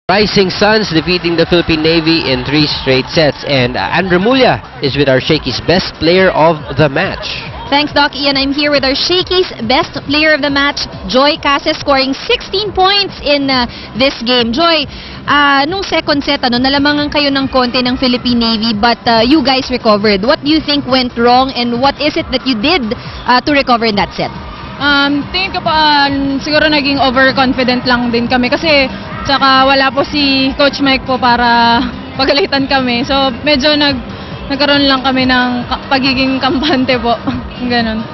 Rising Suns defeating the Philippine Navy in 3 straight sets. And Andre Mulya is with our Shakey's best player of the match. Thanks, Doc Ian. I'm here with our Shakey's best player of the match, Joy Cases, scoring 16 points in this game. Joy, nung second set, nalamangan kayo ng konti ng Philippine Navy, but you guys recovered. What do you think went wrong, and what is it that you did to recover in that set? Tingin ko pa, siguro naging overconfident lang din kami kasi tsaka wala po si Coach Mike po para pagalitan kami. So medyo nagkaroon lang kami ng pagiging kampante po. Ganon.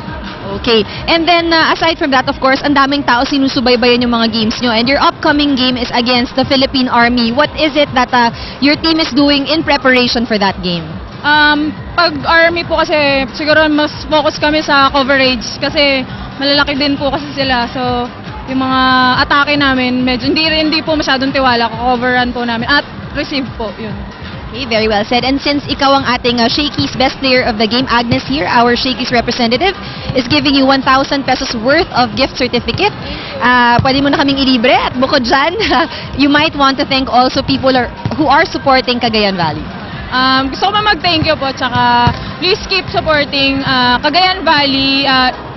Okay. And then, aside from that, of course, ang daming tao sinusubaybayan yung mga games nyo. And your upcoming game is against the Philippine Army. What is it that your team is doing in preparation for that game? Pag Army po kasi, siguro mas focus kami sa coverage kasi malalaki din po kasi sila. So, yung mga atake namin, medyo hindi po masyadong tiwala. Coveran po namin. At receive po, yun. Okay, very well said. And since ikaw ang ating Shakey's best player of the game, Agnes here, our Shakey's representative, is giving you 1,000 pesos worth of gift certificate. Pwede mo na kaming ilibre. At bukod dyan, you might want to thank also people who are supporting Cagayan Valley. Gusto ko mag-thank you po. Tsaka, please keep supporting Cagayan Valley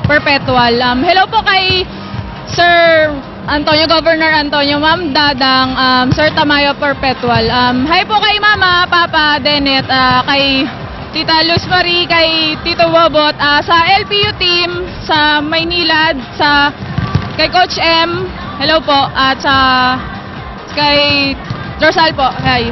Perpetual. Hello po kay Sir Antonio, Governor Antonio, Ma'am Dadang, Sir Tamayo Perpetual. Hi po kay Mama, Papa, Denet, kay Tita Luz Marie, kay Tito Bobot, sa LPU team, sa Maynilad, kay Coach M, hello po, at kay Dorsal po. Hi.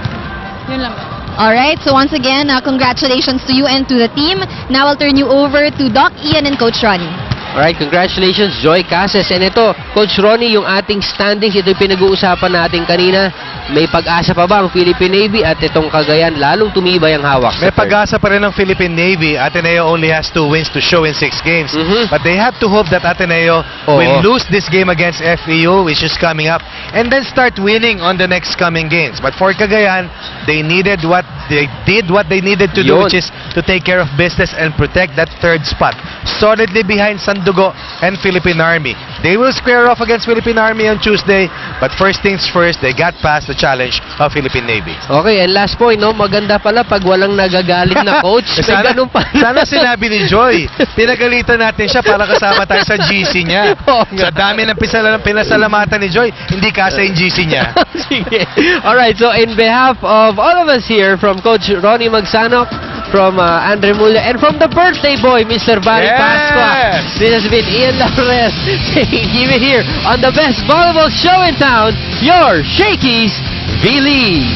Yun lang. Alright, so once again, congratulations to you and to the team. Now I'll turn you over to Doc Ian and Coach Ronnie. Alright, congratulations, Joy Cases. And ito, Coach Ronnie, yung ating standings, ito yung pinag-uusapan natin kanina. May pag-asa pa ba ang Philippine Navy at itong Cagayan? Lalong tumibay ang hawak. May pag-asa pa rin ang Philippine Navy. Ateneo only has 2 wins to show in 6 games. But they have to hope that Ateneo will lose this game against FEU, which is coming up, and then start winning on the next coming games. But for Cagayan, they did what they needed to do, which is to take care of business and protect that 3rd spot. Solidly behind Sandugo and Philippine Army. They will square off against Philippine Army on Tuesday, but first things first, they got past the challenge of Philippine Navy. Okay, and last point, maganda pala pag walang nagagalit na coach. Sana sinabi ni Joy, pinagalitan natin siya para kasama tayo sa GC niya. Sa dami ng pinasalamatan ni Joy, hindi kasa yung GC niya. Sige. Alright, so in behalf of all of us here, from Coach Ronnie Magsanok, from Andre Mulya, and from the birthday boy, Mr. Barry Pasqua, this has been Ian Laurez. Give it here on the best volleyball show in town, your Shakey's Believe.